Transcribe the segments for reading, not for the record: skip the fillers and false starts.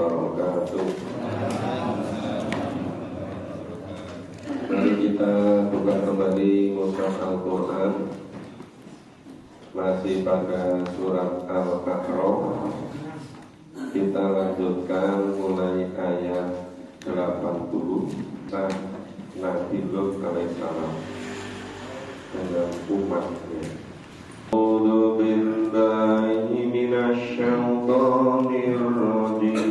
wabarakatuh. Mari kita buka kembali mushaf Al-Quran, masih pada surat Al-A'raf. Kita lanjutkan mulai ayat 80 Nabi Lut alaihissalam dengan umatnya. A'udzu billahi minasyaitonir rajim.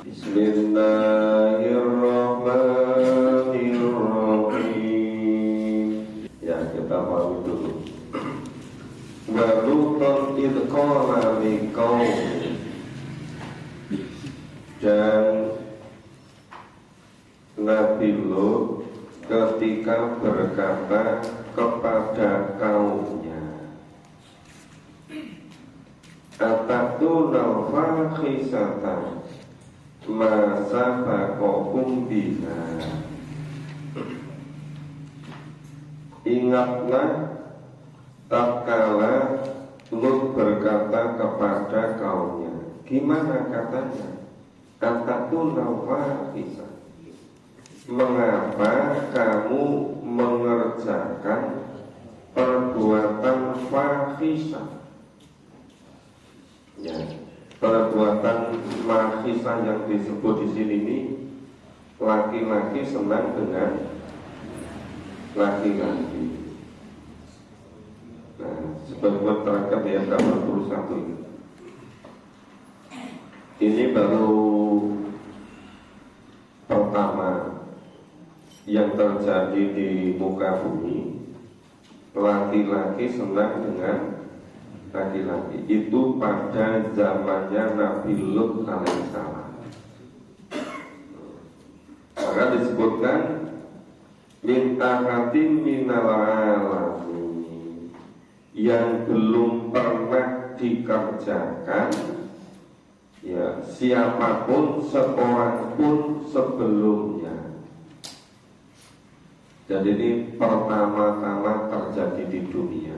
Bismillahirrahmanirrahim. Ya, kita pahami dulu. Wa Lutan idh qala liqaumi, dan Nabi Lut ketika berkata kepada kaumnya, atatuna fakhisatan ma sabaqakum biha. Ingatlah tatkala Lut berkata kepada kaumnya. Gimana katanya? Atatuna fakhisatan, mengapa kamu mengerjakan perbuatan fahisah? Ya, perbuatan fahisah yang disebut di sini ini laki-laki senang dengan laki-laki. Nah, sebagaimana terangkat di ayat 81 ini. Ini baru pertama yang terjadi di muka bumi, laki-laki senang dengan laki-laki. Itu pada zamannya Nabi Lut alaihissalam. Maka disebutkan min ahatin minal alamin, yang belum pernah dikerjakan ya siapapun, seorang pun sebelumnya. Jadi ini pertama-tama terjadi di dunia.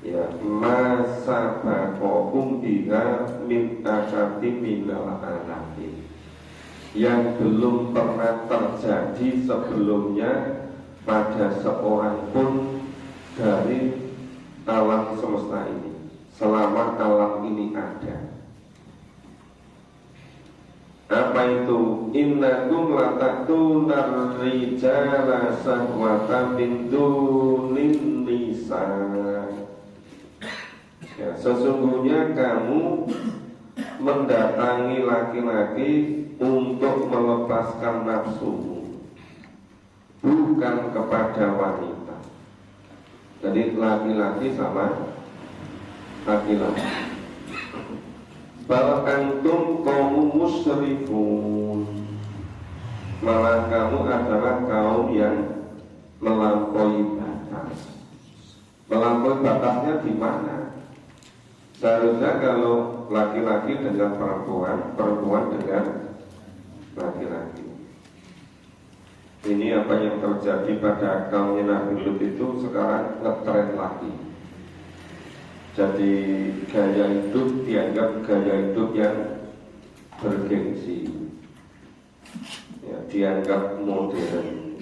Ya, masa bakokum biha min asyati minal alamin, yang belum pernah terjadi sebelumnya pada seorang pun dari alam semesta ini, selama alam ini ada. Apa itu? Innakum latatuna rijala sahwatan min dunin nisa. Ya, sesungguhnya kamu mendatangi laki-laki untuk melepaskan nafsumu, bukan kepada wanita. Jadi laki-laki sama laki-laki. Bal antum kaum musrifun, malah kamu adalah kaum yang melampaui batas. Melampaui batasnya di mana? Seharusnya kalau laki-laki dengan perempuan, perempuan dengan laki-laki. Ini apa yang terjadi pada kaumnya Nabi Lut itu sekarang ngetren lagi. Jadi gaya hidup dianggap gaya hidup yang bergengsi, ya, dianggap modern.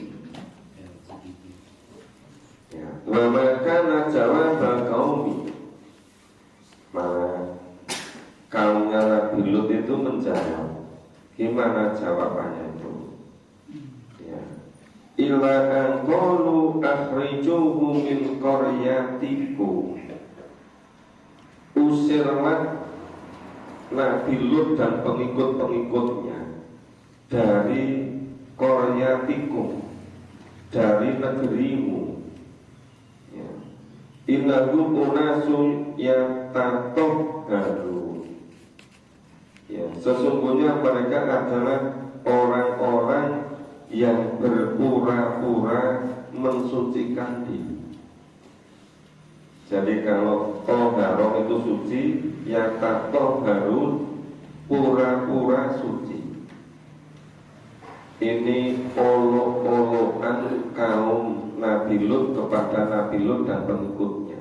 Ya. Wa makana jawab qaumi, maka kaumnya Nabi Lut itu menjawab. Gimana jawabannya itu? Ya. Illa an qalu akhrijuhu min qaryatikum, usirlah Nabi Lut dan pengikut-pengikutnya dari qaryatikum, dari negerimu. Ya. Innahum unasun yatatohharun. Ya, sesungguhnya mereka adalah orang-orang yang berpura-pura mensucikan diri. Jadi kalau toharoh itu suci, ya tatoharun pura-pura suci. Ini olok-olokan kaum Nabi Lut kepada Nabi Lut dan pengikutnya.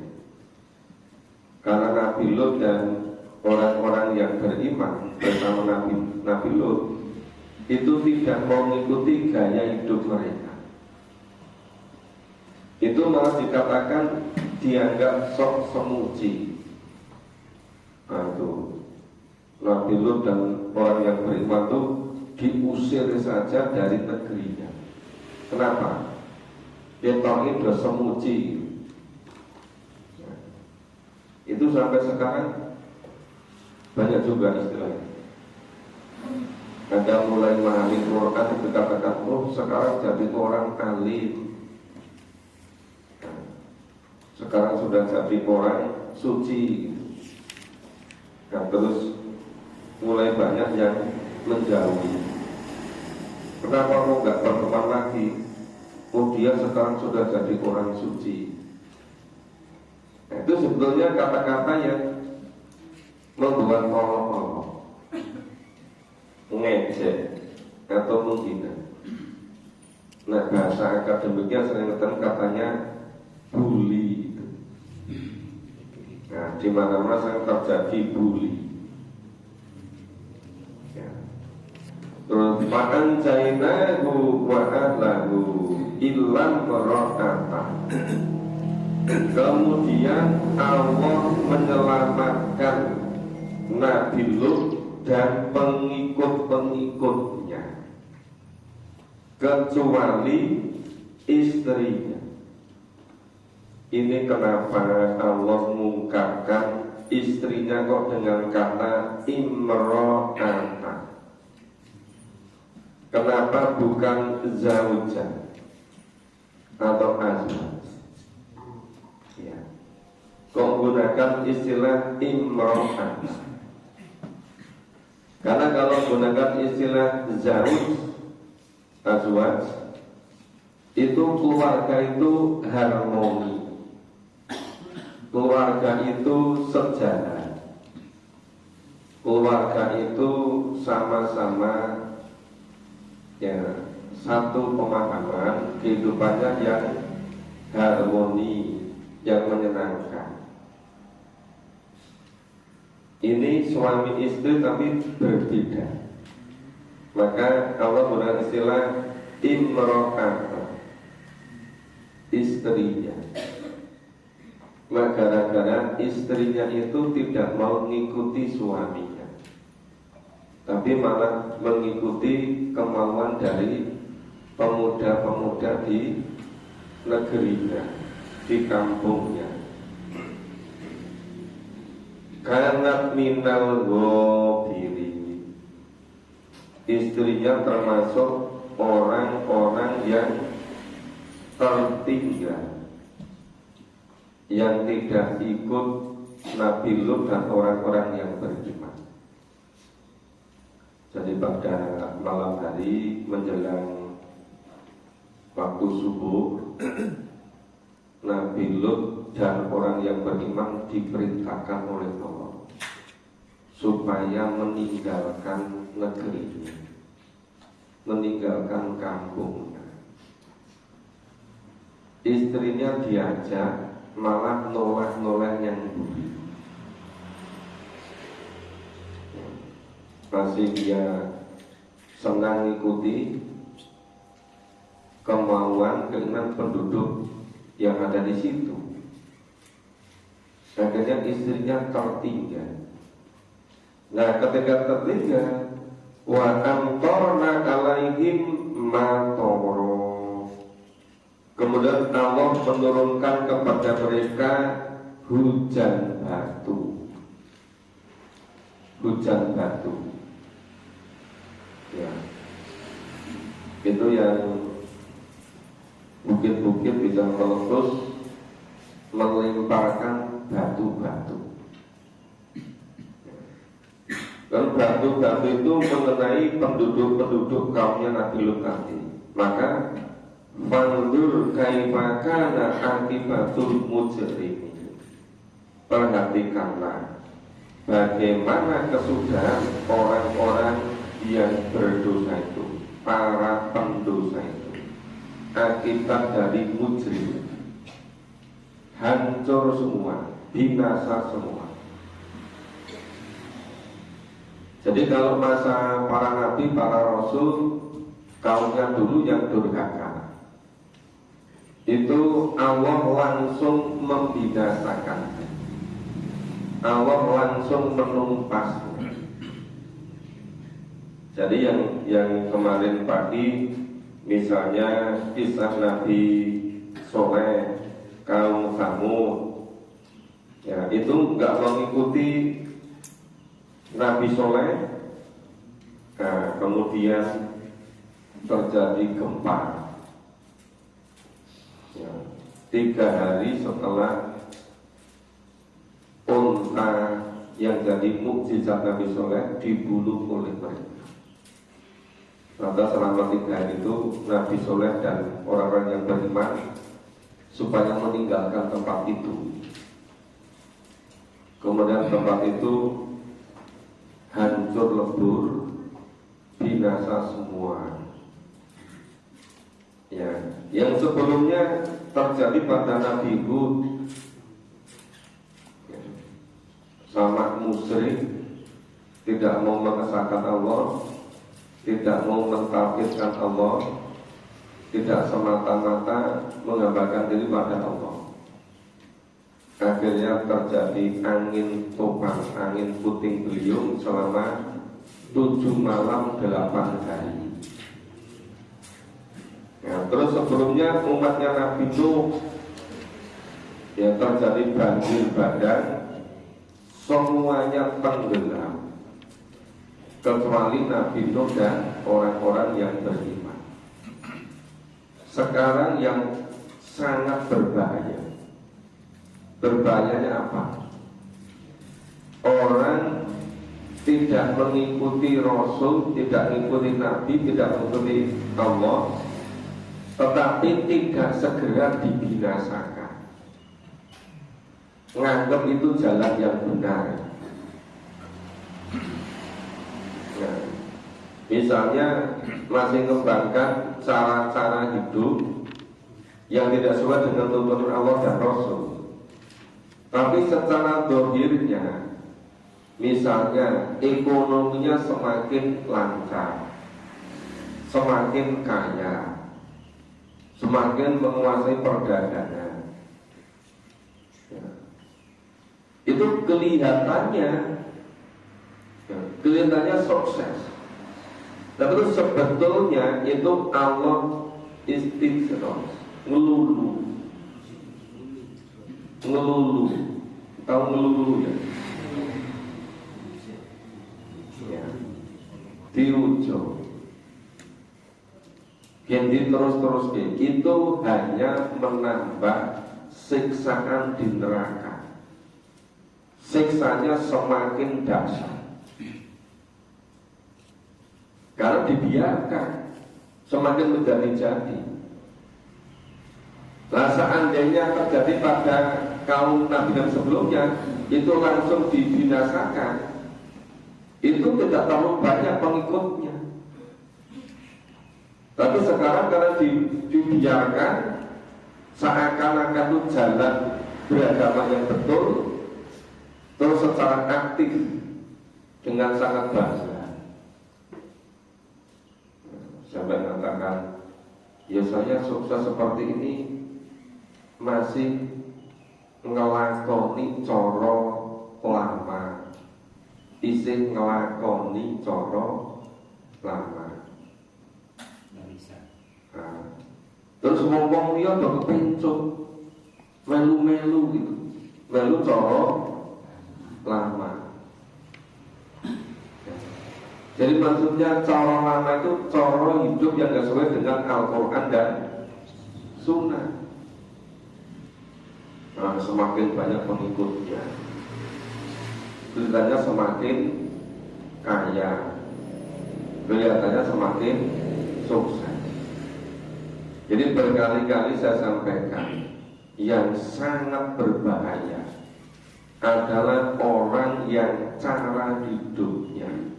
Karena Nabi Lut dan orang-orang yang beriman bersama Nabi Lut itu tidak mau mengikuti gaya hidup mereka. Itu malah dikatakan dianggap sok semuji. Nah, itu Nabi Lut dan orang yang beriman itu diusir saja dari negerinya. Kenapa? Ketok itu semuji. Itu sampai sekarang banyak juga istilahnya. Ada mulai memahami Quran itu katakan, oh sekarang jadi orang alim, sekarang sudah jadi orang suci. Nah, terus mulai banyak yang menjauhi. Kenapa kok nggak berteman lagi? Oh dia sekarang sudah jadi orang suci. Nah, itu sebetulnya kata-kata yang membuat olok-olok, ngejek atau menghina. Nah bahasa akademiknya sering katanya bully. Nah di mana-mana sering terjadi bully. Ya. Terus makan jainahu wa ahlahu illam merokata. Kemudian Allah menyelamatkan Nabi Lut dan pengikut-pengikutnya kecuali istrinya. Ini kenapa Allah mengungkapkan istrinya kok dengan kata imro'ata. Kenapa bukan zaujah atau azwaj? Ya. Kok menggunakan istilah imro'ata? Karena kalau menggunakan istilah zauj, azwaj, itu keluarga itu harmoni, keluarga itu sejalan, keluarga itu sama-sama ya satu pemahaman kehidupannya yang harmoni, yang menyenangkan. Ini suami istri tapi berbeda. Maka Allah menggunakan istilah imro'ata, istrinya. Nah, gara-gara istrinya itu tidak mau mengikuti suaminya, tapi malah mengikuti kemauan dari pemuda-pemuda di negerinya, di kampungnya. Kanat minal ghafirin, istrinya termasuk orang-orang yang tertinggal, yang tidak ikut Nabi Lut dan orang-orang yang beriman. Jadi pada malam hari menjelang waktu subuh, Nabi Lut dan orang yang beriman diperintahkan oleh Allah supaya meninggalkan negerinya, meninggalkan kampungnya. Istrinya diajak, malah noleh-noleh yang budi. Masih dia senang ikuti kemauan keinginan penduduk yang ada di situ. Akhirnya istrinya tertinggal. Nah ketika tertinggal, wa amtorna alaihim matoro, kemudian Allah menurunkan kepada mereka hujan batu. Hujan batu. Ya. Itu yang bukit-bukit bisa meletus melemparkan batu-batu. Dan batu-batu itu mengenai penduduk-penduduk kaumnya Nabi Lut tadi. Maka fanzur kaifa kana akibatul mujrimin, perhatikanlah bagaimana kesudahan orang-orang yang berdosa itu, para pendosa itu. Akibat dari mujrim, hancur semua, binasa semua. Jadi kalau masa para nabi, para rasul, kaumnya dulu yang durhaka, itu Allah langsung membinasakan, Allah langsung menumpasnya. Jadi yang kemarin pagi, misalnya kisah Nabi Soleh, kaum Samud, ya itu nggak mengikuti Nabi Soleh. Nah, kemudian terjadi gempa, ya, 3 hari setelah unta yang jadi mukjizat Nabi Soleh dibunuh oleh mereka. Maka selama 3 hari itu Nabi Soleh dan orang-orang yang beriman supaya meninggalkan tempat itu. Kemudian tempat itu hancur lebur, binasa semua. Ya, yang sebelumnya terjadi pada Nabi Hud, ya, sama musyrik, tidak mau mengesahkan Allah, tidak mau mentauhidkan Allah, tidak semata-mata menghambakan diri pada Allah. Akhirnya terjadi angin topan, angin puting beliung selama 7 malam 8 hari. Ya, terus sebelumnya umatnya Nabi Nuh, ya terjadi banjir bandang, semuanya tenggelam kecuali Nabi Nuh dan orang-orang yang beriman. Sekarang yang sangat berbahaya. Berbahayanya apa? Orang tidak mengikuti Rasul, tidak mengikuti Nabi, tidak mengikuti Allah, tetapi tidak segera dibinasakan. Menganggap itu jalan yang benar. Nah, misalnya masih mengembangkan cara-cara hidup yang tidak sesuai dengan tuntunan Allah dan Rasul. Tapi secara dohirnya, misalnya ekonominya semakin lancar, semakin kaya, semakin menguasai perdagangan, ya, itu kelihatannya sukses. Tapi sebetulnya itu Allah istighfar, ngelulu, tahu ngelulu ya? Ya, diujo, ganti terus itu hanya menambah siksaan di neraka. Siksanya semakin dahsyat karena dibiarkan semakin menjadi-jadi. Nah, seandainya terjadi pada kaum Nabi yang sebelumnya, itu langsung dibinasakan, itu tidak terlalu banyak pengikutnya. Tapi sekarang karena dibiarkan, seakan-akan itu jalan beragama yang betul, terus secara aktif dengan sangat bangga. Sampai mengatakan, ya saya sukses seperti ini masih ngelakoni coro lama, isih ngelakoni coro lama. Nah, terus ngomong dia udah kepencut, melu-melu gitu, melu coro lama. Jadi maksudnya coro lama itu coro hidup yang gak sesuai dengan Al-Quran dan Sunnah. Nah, semakin banyak pengikutnya, kelihatannya semakin kaya, kelihatannya semakin sukses. Jadi berkali-kali saya sampaikan, yang sangat berbahaya adalah orang yang cara hidupnya,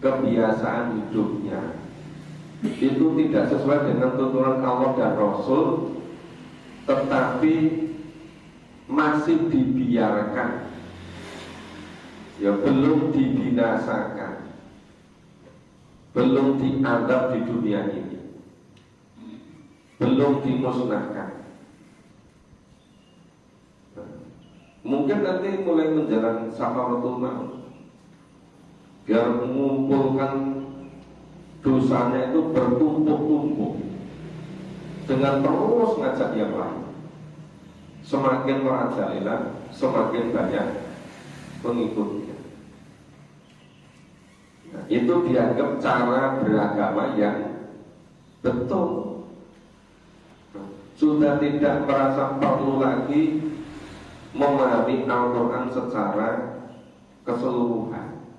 kebiasaan hidupnya itu tidak sesuai dengan tuntunan Allah dan Rasul, tetapi masih dibiarkan, ya belum dibinasakan. belum dianggap di dunia ini, belum dimusnahkan. Mungkin nanti mulai menjalankan sakaratul maut, biar mengumpulkan dosanya itu bertumpuk-tumpuk, dengan terus ngajak yang lain. Semakin merajalela, semakin banyak pengikutnya. Nah, itu dianggap cara beragama yang betul. Sudah tidak merasa perlu lagi memahami Al-Quran secara keseluruhan,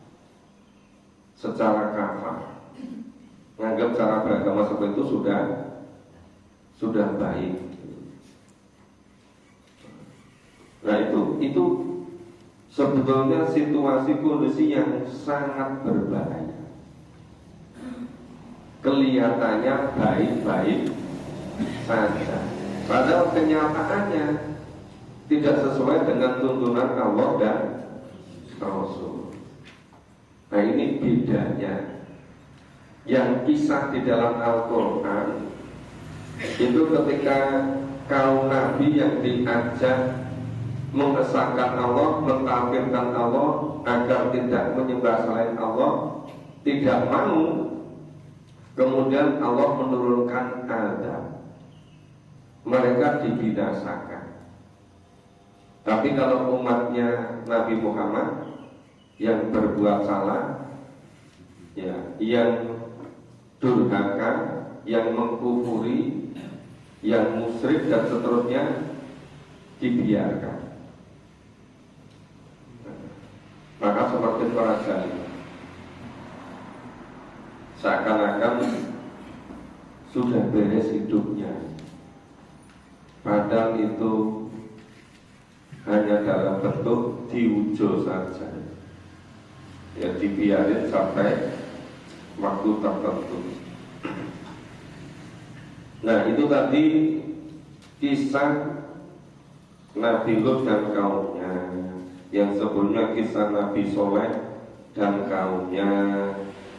secara kafah. Menganggap cara beragama seperti itu sudah baik. Nah itu sebetulnya situasi kondisi yang sangat berbahaya. Kelihatannya baik-baik saja, padahal kenyataannya tidak sesuai dengan tuntunan Allah dan Rasul. Nah ini bedanya. Yang kisah di dalam Al-Quran itu ketika kaum Nabi yang diajak mengesahkan Allah, mentauhidkan Allah agar tidak menyembah selain Allah, tidak mau. Kemudian Allah menurunkan azab, mereka dibinasakan. Tapi kalau umatnya Nabi Muhammad yang berbuat salah, ya, yang durhaka, yang mengkufuri, yang musyrik dan seterusnya, dibiarkan. Maka semakin merajalela, seakan-akan sudah beres hidupnya, padahal itu hanya dalam bentuk diujo saja, ya, dibiarin sampai waktu tertentu. Nah itu tadi kisah Nabi Lut dan kaumnya. Yang sebelumnya kisah Nabi Soleh dan kaumnya,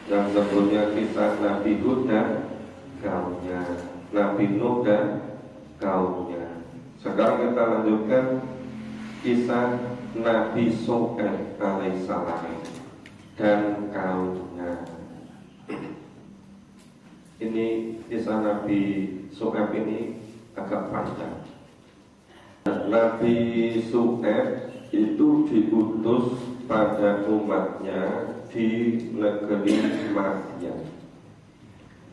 yang sebelumnya kisah Nabi Hud dan kaumnya, Nabi Nuh dan kaumnya. Sekarang kita lanjutkan kisah Nabi Shu'aib alaihissalam dan kaumnya. Ini kisah Nabi Shu'aib ini agak panjang. Nabi Shu'aib itu diutus pada umatnya di negeri Madyan.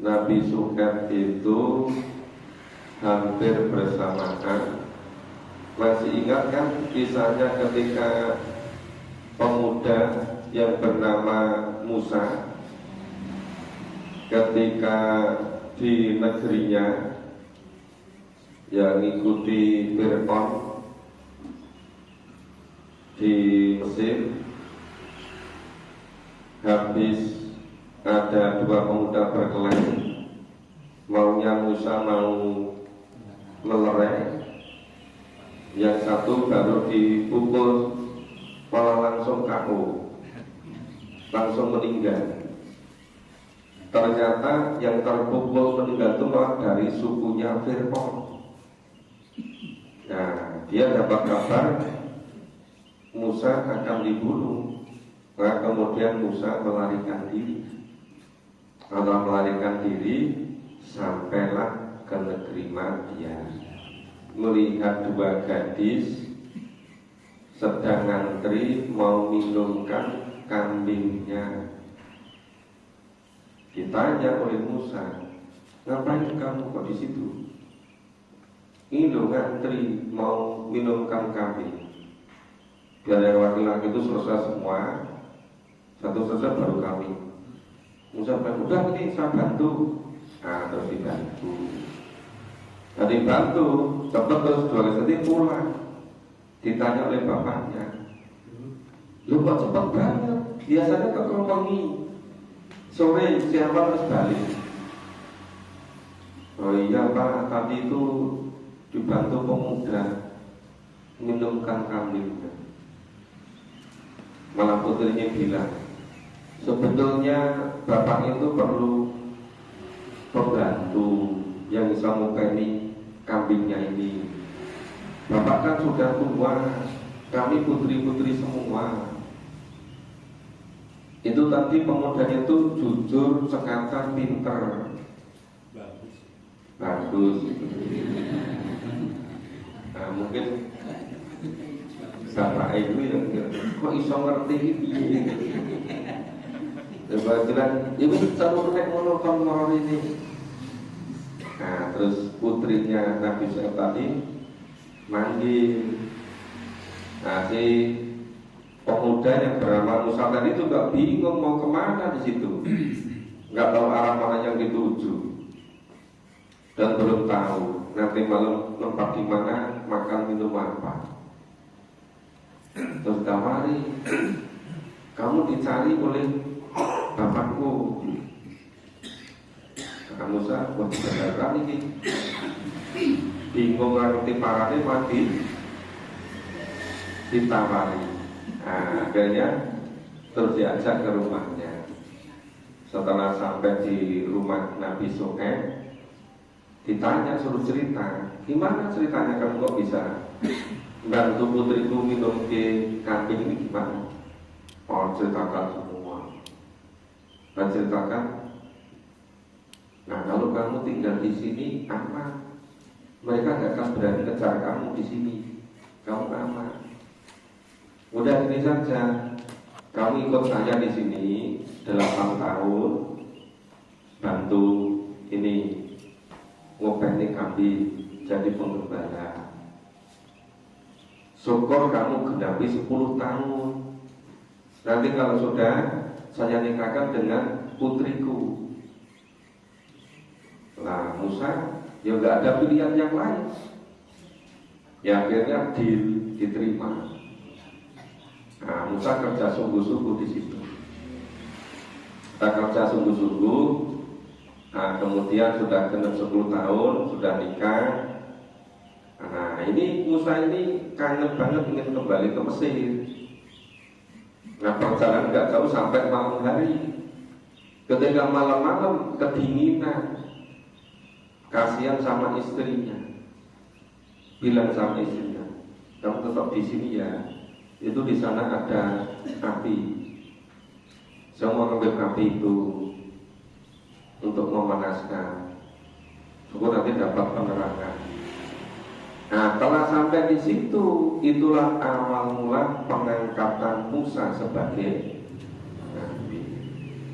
Nabi Shu'aib itu hampir bersamaan. Masih ingat kan kisahnya ketika pemuda yang bernama Musa ketika di negerinya yang mengikuti Fir'aun di Mesir, habis ada dua pemuda berkelahi, maunya Musa mau melerai, yang satu baru dipukul malah langsung KO, langsung meninggal. Ternyata yang terpukul meninggal itu malah dari sukunya Fir'aun. Nah, dia dapat kabar Musa akan dibunuh, maka kemudian Musa melarikan diri. Setelah melarikan diri, sampailah ke negeri Madyan, melihat dua gadis sedang ngantri mau minumkan kambingnya. Ditanya oleh Musa, ngapain kamu kok di situ? Ini loh ngantri mau minumkan kambing. Biar yang laki-laki itu selesai semua, satu selesai baru kami. Musa bilang, udah ini saya bantu. Nah terus dibantu. Nah dibantu, cepat terus 2 hari nanti pulang. Ditanya oleh bapaknya, lu kok cepat banget? Biasanya ke Keromongi sore siapa harus balik. Oh iya Pak, tadi itu dibantu pemuda minumkan kambingnya. Malah putrinya bilang, Sebetulnya bapak itu perlu pembantu yang bisa ngopeni kambingnya ini. Bapak kan sudah tua, kami putri-putri semua. Itu tadi pemudanya itu jujur, cekatan, pinter. Bagus. Nah, mungkin bapak ibu yang kok iso ngerti ini. Kebetulan ibu selalu nek monoton ini. Nah, terus putrinya Nabi Shu'aib tadi manggil. Nah, si pemuda yang bernama Musa tadi itu gak bingung mau kemana di situ, nggak tahu arah mana yang dituju dan belum tahu nanti malam tempat di mana makan minum apa. Terus tawari, kamu dicari oleh bapakku. Nah, Musa buat beneran ini bingung ngerti parane mati ditawari. Nah, akhirnya terus diajak ke rumahnya. Setelah sampai di rumah Nabi Shu'aib, ditanya, suruh cerita, gimana ceritanya kamu kok bisa bantu putriku minum ke kambing ini gimana? Oh, ceritakan semua. Dan ceritakan, nah kalau kamu tinggal di sini aman, mereka nggak akan berani kejar kamu di sini, kamu aman. Udah ini saja, kamu ikut saya di sini 8 tahun, bantu ini ngopeni kambing jadi penggembala. Syukur kamu genapi 10 tahun. Nanti kalau sudah, saya nikahkan dengan putriku. Nah, Musa ya nggak ada pilihan yang lain. Ya akhirnya diterima. Nah, Musa kerja sungguh-sungguh di situ. Kita kerja sungguh-sungguh. Nah, kemudian sudah genap 10 tahun, sudah nikah. Nah, ini Musa ini kangen banget ingin kembali ke Mesir. Nah, perjalanan nggak jauh sampai malam hari. Ketika malam-malam kedinginan, kasihan sama istrinya. Bilang sama istrinya, kamu tetap di sini ya. Itu di sana ada api. Saya mau ngambil api itu untuk memanaskan. Syukur nanti dapat penerangan. Nah, telah sampai di situ, itulah awal mula pengangkatan Musa sebagai nabi.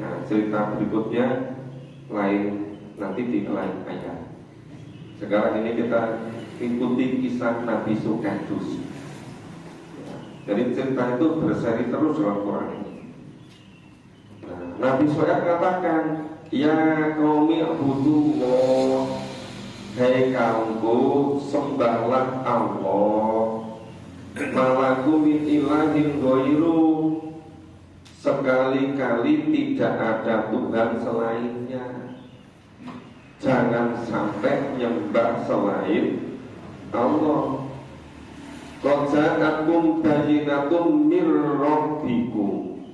Nah, cerita berikutnya lain nanti di lain ayat. Sekarang ini kita ikuti kisah Nabi Shu'aib. Jadi cerita itu berseri terus dalam Quran ini. Nah, Nabi Shu'aib katakan, ya qaumi abudullah, hei kaumku sembahlah Allah, malaku min ilahin ghairu, sekali-kali tidak ada Tuhan selainnya. Jangan sampai nyembah selain Allah. Qad ja'akum bayyinatun mir rabbikum,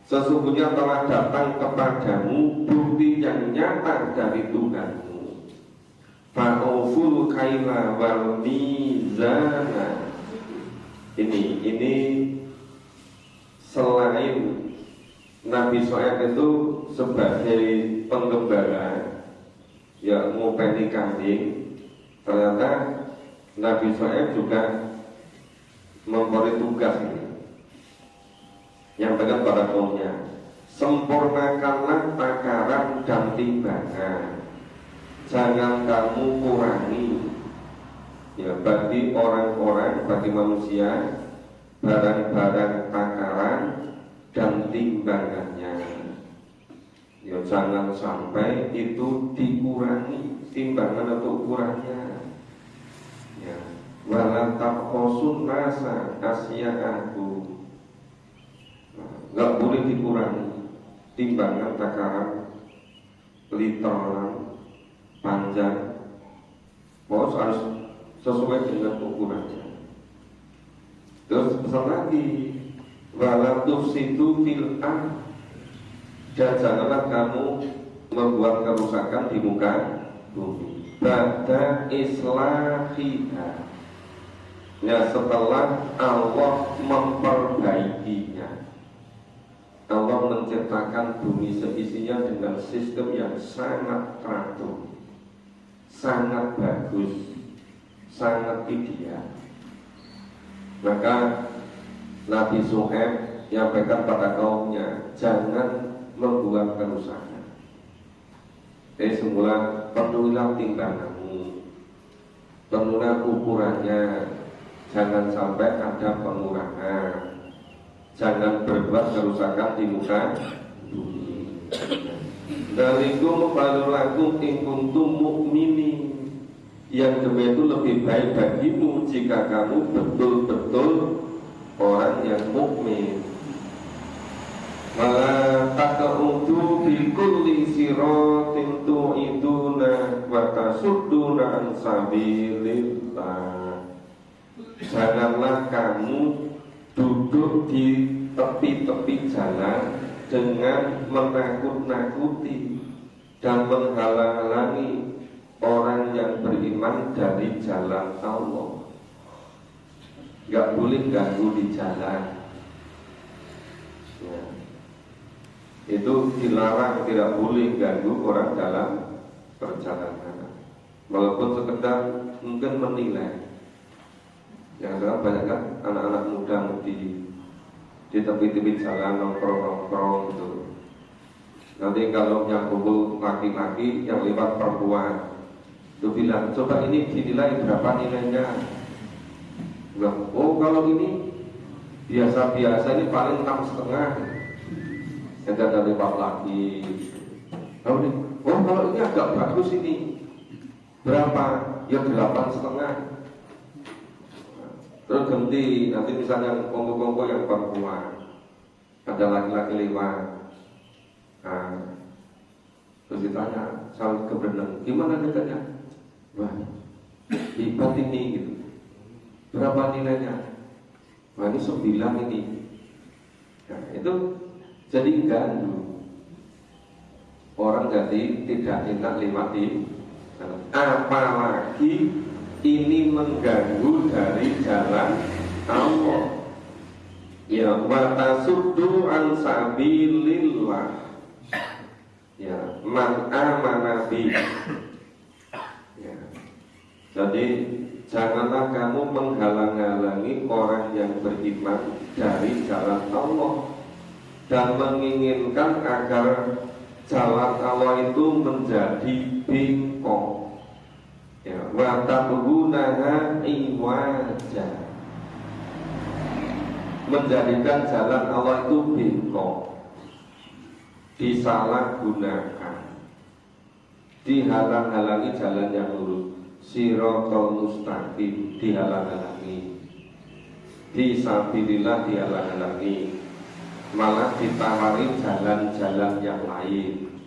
sesungguhnya telah datang kepadamu bukti yang nyata dari Tuhanmu. Fa'uful kaila wal mizana. Ini selain Nabi Shu'aib itu sebagai penggembala yang ngopeni kambing, ternyata Nabi Shu'aib juga memberi tugas ini, nyampaikan pada kaumnya, sempurnakanlah takaran dan timbangan, jangan kamu kurangi. Ya, bagi orang-orang, bagi manusia, barang-barang takaran dan timbangannya. Ya, jangan sampai itu dikurangi timbangan atau ukurannya. Ya, wala taqosun nasa asya'ahu, nggak boleh dikurangi timbangan takaran, literan, panjang, pokoknya harus sesuai dengan ukurannya. Terus pesan lagi, wala tufsidu fil ardh, dan janganlah kamu membuat kerusakan di muka bumi. Ba'da islahiha, ya setelah Allah memperbaikinya. Allah menciptakan bumi seisinya dengan sistem yang sangat teratur, sangat bagus, sangat ideal. Maka Nabi Syuaib menyampaikan pada kaumnya, jangan membuat kerusakan. Jadi semula penuhilah timbanganmu, penuhilah ukurannya, jangan sampai ada pengurangan, jangan berbuat kerusakan di muka bumi. Dalikum khairul in kuntum mu'minin, yang demikian itu lebih baik bagimu jika kamu betul-betul orang yang mukmin. Mala taqaudu bi kulli siratin tu'iduna wa tasudduna an sabilillah. Janganlah kamu duduk di tepi-tepi jalan dengan menakut-nakuti dan menghalang-halangi orang yang beriman dari jalan Allah. Gak boleh ganggu di jalan ya. Itu dilarang, tidak boleh ganggu orang dalam perjalanan, walaupun sekedar mungkin menilai. Yang sekarang banyak kan anak-anak muda di tepi-tepi jalan nongkrong-nongkrong gitu. Nanti kalau yang kumpul laki-laki, yang lewat perempuan, itu bilang, coba ini dinilai berapa nilainya. Bilang, oh kalau ini biasa-biasa, ini paling 6,5. Yang ada lewat lagi. Lalu, oh kalau ini agak bagus ini berapa? Ya 8,5. Terus ganti, nanti misalnya kongko-kongko yang perempuan, ada laki-laki lewat. Nah, terus ditanya, saling kebenaran, gimana katanya? Wah, hebat ini gitu. Berapa nilainya? Wah, ini 9 ini. Nah, itu jadi ganggu. Orang jadi tidak enak lewat di jalan. Apalagi ini mengganggu dari jalan Allah. Ya, wa tasuddu an sabilillah. Ya, man amana bi. Ya. Jadi janganlah kamu menghalang-halangi orang yang beriman dari jalan Allah dan menginginkan agar jalan Allah itu menjadi bengkok. Ya, wa tabghunaha iwaja, menjadikan jalan Allah itu bengkok, disalahgunakan, dihalang-halangi jalan yang lurus. Siratal mustaqim dihalang-halangi, fisabilillah dihalang-halangi, malah ditawari jalan-jalan yang lain,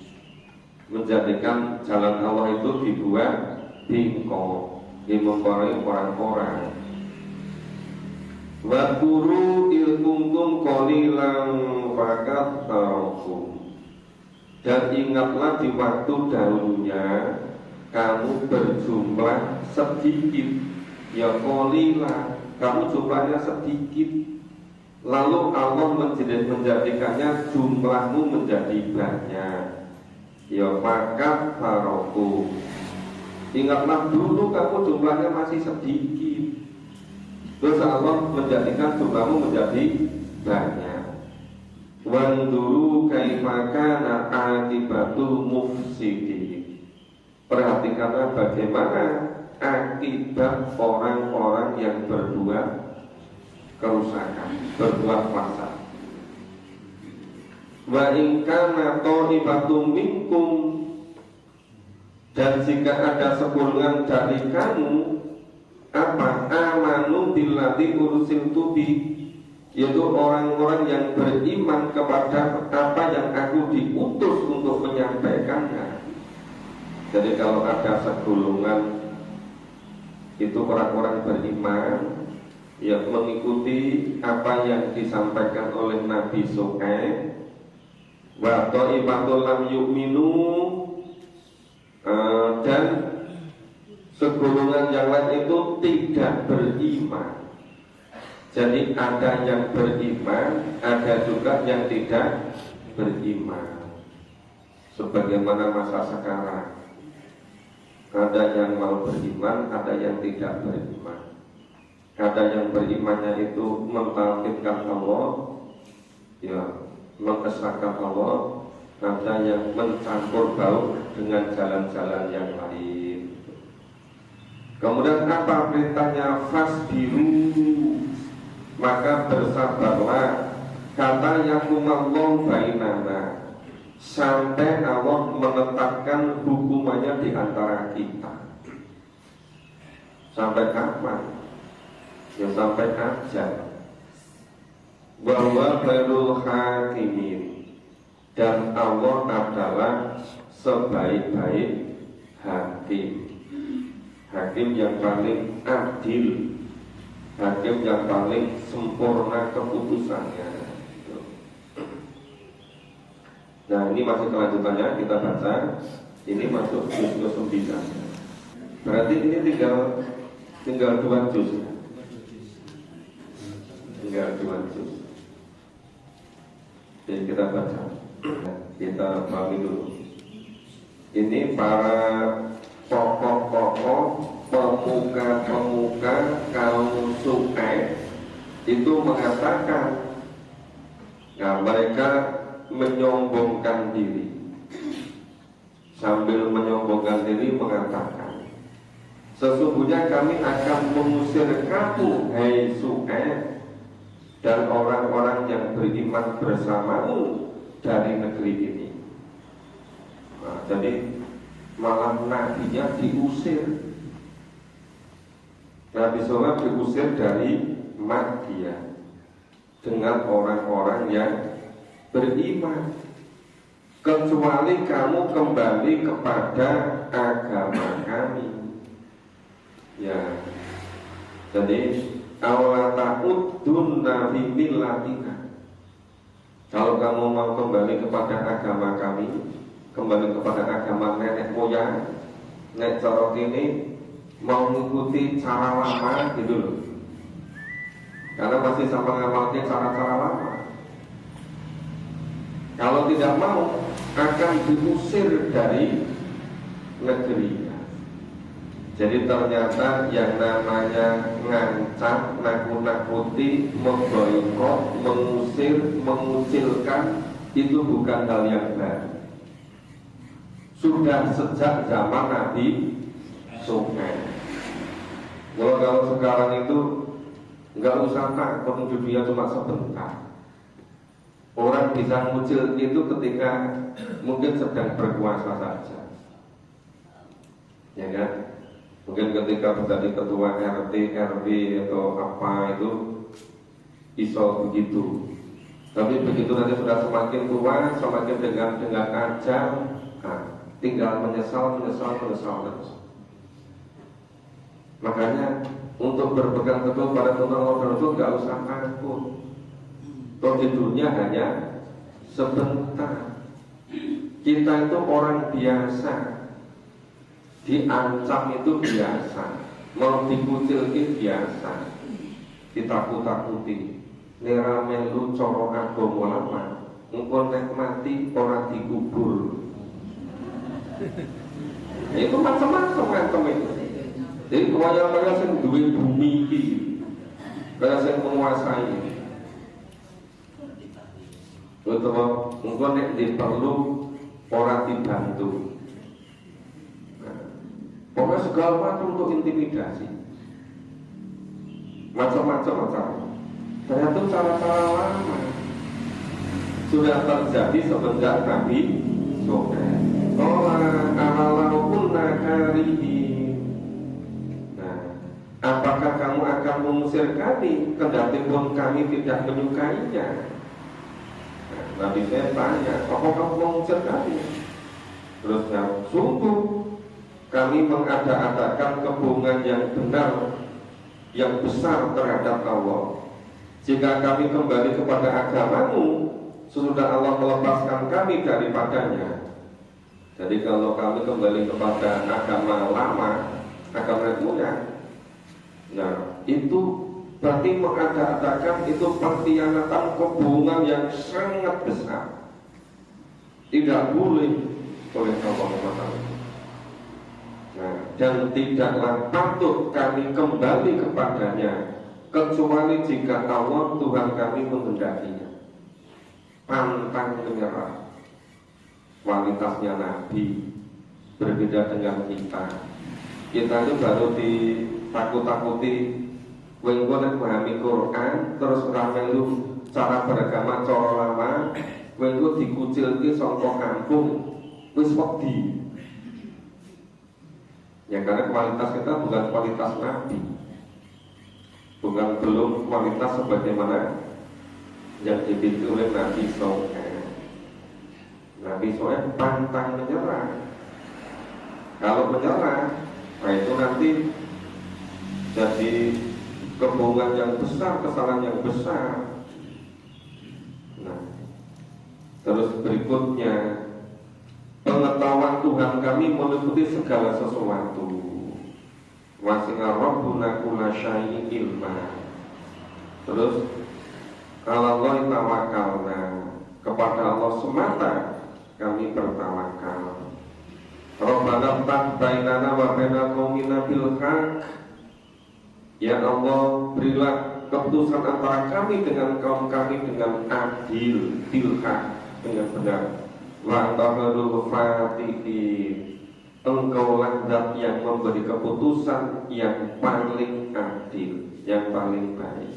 menjadikan jalan Allah itu dibuat bengkok, dimengkorai orang-orang. Wa quru il kuntum qalilan fakatsarakum, dan ingatlah di waktu dahulunya kamu berjumlah sedikit. Ya qalilan, kamu jumlahnya sedikit, lalu Allah menjadikannya jumlahmu menjadi banyak. Ya fakatsarakum, ingatlah dulu kamu jumlahnya masih sedikit, terus Allah menjadikan jumlahmu menjadi banyak. Wanzuru kaifa kana akibatul mufsidin, perhatikanlah bagaimana akibat orang-orang yang berbuat kerusakan, berbuat fasad. Wa in kana ta'ibatum minkum, dan jika ada segolongan dari kamu apa amanu billadzi ursiltu bi, yaitu orang-orang yang beriman kepada apa yang aku diutus untuk menyampaikannya. Jadi kalau ada segolongan itu orang-orang beriman yang mengikuti apa yang disampaikan oleh Nabi Syuaib, wa ta'ifatul lam yu'minu, dan segolongan yang lain itu tidak beriman. Jadi ada yang beriman, ada juga yang tidak beriman. Sebagaimana masa sekarang, ada yang mau beriman, ada yang tidak beriman. Ada yang berimannya itu mentauhidkan Allah, ya, mengesahkan Allah. Ada yang mencampur baur dengan jalan-jalan yang lain. Kemudian apa perintahnya? Fasbiru, maka bersabarlah. Kata yakumallahu bainana, sampai Allah menetapkan hukumannya di antara kita. Sampai kapan? Ya sampai ajal. Bahwa khairul hakimin, dan Allah adalah sebaik-baik hakim. Hakim yang paling adil, hakim yang paling sempurna keputusannya. Nah, ini masih kelanjutannya, kita baca. Ini masuk juz ke-9. Berarti ini tinggal 2 juz. Tinggal 2 juz. Jadi kita baca. Kita pahami dulu. Ini para tokoh-tokoh, pemuka-pemuka kaum Su'aib itu mengatakan, nah, mereka menyombongkan diri. Sambil menyombongkan diri mengatakan, sesungguhnya kami akan mengusir kamu, hai Su'aib, dan orang-orang yang beriman bersamamu dari negeri ini. Nah, jadi malah nabinya diusir. Nabi Soleh diusir dari Makkah dengan orang-orang yang beriman, kecuali kamu kembali kepada agama kami. Ya, jadi awlata'uddunna fi millatina, kalau kamu mau kembali kepada agama kami, kembali kepada agama nenek moyang, nek cara ini mau mengikuti cara lama gitu loh, karena masih sama ngamalkan cara-cara lama. Kalau tidak mau, akan diusir dari negerinya. Jadi ternyata yang namanya ngancam, nakut-nakuti, memboikot, mengusir, mengucilkan, itu bukan hal yang baru. Sudah sejak zaman Nabi Su'aib. Kalau sekarang itu nggak usah takut, dunia cuma sebentar. Orang bisa ngucil itu ketika mungkin sedang berkuasa saja, ya kan? Mungkin ketika menjadi ketua RT, RW atau apa itu iso begitu. Tapi begitu nanti sudah semakin tua, semakin dengan ajal, nah, tinggal menyesal terus. Makanya untuk berpegang teguh pada Tuhan Allah itu nggak usah takut. Toh tidurnya hanya sebentar. Kita itu orang biasa. Diancam itu biasa, mau dikucilkan biasa, ditakut-takuti. Nera melu coro agama lama, engkau nek mati orang dikubur. Itu macam-macam ngancam itu. Jadi kaya yang duwe bumi ini, kaya yang menguasai. Betul, engkau nek diperlu orang dibantu. Pokoknya segala macam untuk intimidasi, macam-macam. Ternyata cara-cara lama sudah terjadi semenjak Nabi Soleh. Nah, apakah kamu akan mengusir kami, kendati pun kami tidak menyukainya? Nah, Nabi saya tanya, apakah kamu mengusir kami? Terus jawab, sungguh kami mengada-adakan kebohongan yang benar, yang besar terhadap Allah. Jika kami kembali kepada agamamu, sesudah Allah melepaskan kami daripadanya. Jadi kalau kami kembali kepada agama lama, agama Buddha, nah itu berarti mengada-adakan itu pengkhianatan, kebohongan yang sangat besar. Tidak boleh oleh Allah SWT. Nah, dan tidaklah patut kami kembali kepadanya kecuali jika Allah Tuhan kami menghendakinya. Pantang menyerah. Kualitasnya Nabi berbeda dengan kita. Kita itu baru ditakut-takuti. Wong nek memahami Quran terus ora melu cara beragama cara lama, wong dikucilke saka kampung wis wedi. Ya karena kualitas kita bukan kualitas Nabi, bukan belum kualitas sebagaimana yang dibimbing oleh Nabi Sohaib. Nabi Sohaib pantang menyerah. Kalau menyerah, nah itu nanti jadi kebohongan yang besar, kesalahan yang besar. Nah, terus berikutnya, pengetahuan Tuhan kami meliputi segala sesuatu. Wasi'a Rabbuna kulla syai'in ilma. Terus Allah tawakalna, kepada Allah semata kami bertawakal. Rabbana ftah bainana wa baina qaumina bil haqq. Ya Allah, berilah keputusan antara kami dengan kaum kami dengan adil, bil haqq, dengan benar. Wa tahdul fatihin. Engkaulah zat yang memberi keputusan yang paling adil, yang paling baik.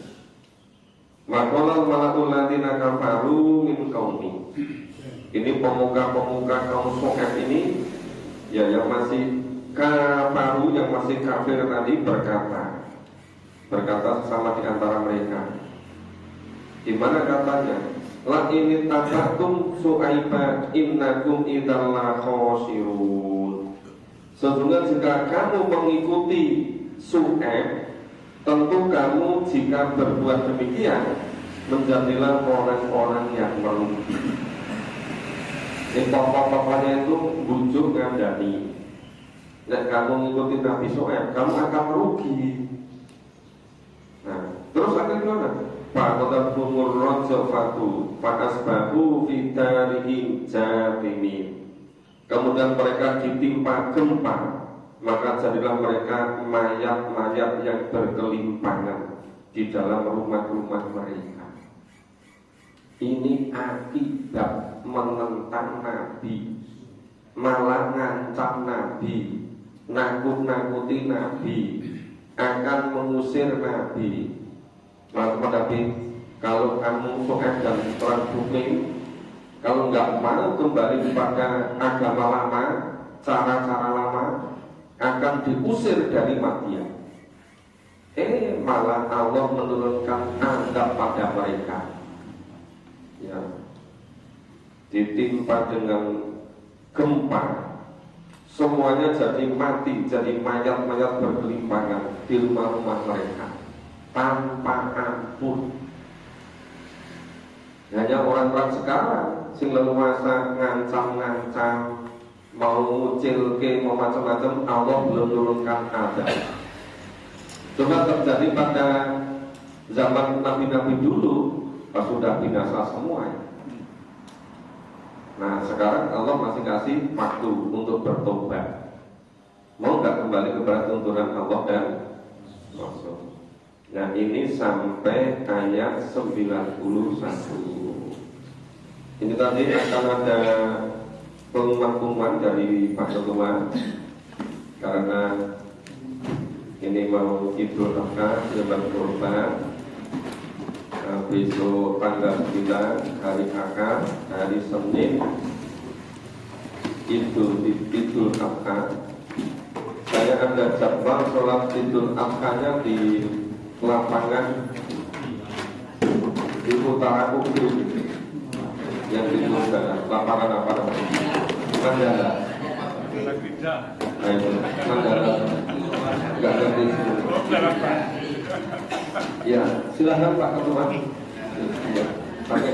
Wa qala mala'ul ladzina kafaru min qaumi. Ini pemuka-pemuka kaum Sohaib ini, ya yang masih kafaru, yang masih kafir tadi berkata sama di antara mereka. Gimana katanya? La ini tabatum Su'aiba innakum idalla khosirun. Sesungguhnya jika kamu mengikuti Su'aib, tentu kamu jika berbuat demikian menjadilah orang-orang yang merugi. Ini pokok-pokoknya itu bujuk ngandani. Nek kamu mengikuti Nabi Su'aib, kamu akan merugi. Nah, terus akhirnya gimana? Fa'qadabhumur rajafatu fa'asbahu fi darihim jathimin. Kemudian mereka ditimpa gempa, maka jadilah mereka mayat-mayat yang berkelimpangan di dalam rumah-rumah mereka. Ini akibat menentang Nabi, malah ngancam Nabi, nakut-nakuti Nabi, akan mengusir Nabi. Lalu Nabi, kalau kamu Sohaib dan orang Bukmin, kalau nggak mau kembali kepada agama lama, cara-cara lama, akan diusir dari Madyan. Malah Allah menurunkan azab pada mereka. Ya, ditimpa dengan gempa, semuanya jadi mati, jadi mayat-mayat berkelimpangan di rumah-rumah mereka tanpa ampun. Hanya orang-orang sekarang sing leluasa ngancam-ngancam, mau ngucilke, mau macam-macam, Allah belum turunkan azab. Coba terjadi pada zaman nabi-nabi dulu, sudah binasa semua. Nah sekarang Allah masih kasih waktu untuk bertobat. Mau nggak kembali kepada tuntunan Allah dan Rasul? Nah ini sampai ayat 91. Ini tadi akan ada pengumuman-pengumuman dari Pak Ketua, karena ini mau Idul Adha, Lebaran Kurban. Besok tanggal 9 hari Akad, hari Senin Idul Adha. Saya ada jadwal sholat Idul Adha-nya di lapangan di utara Ubud yang di lapangan apa namanya? Mandala. Nah itu Mandala. Enggak ngerti. Ya, silakan Pak Ketua. Ya, pakai.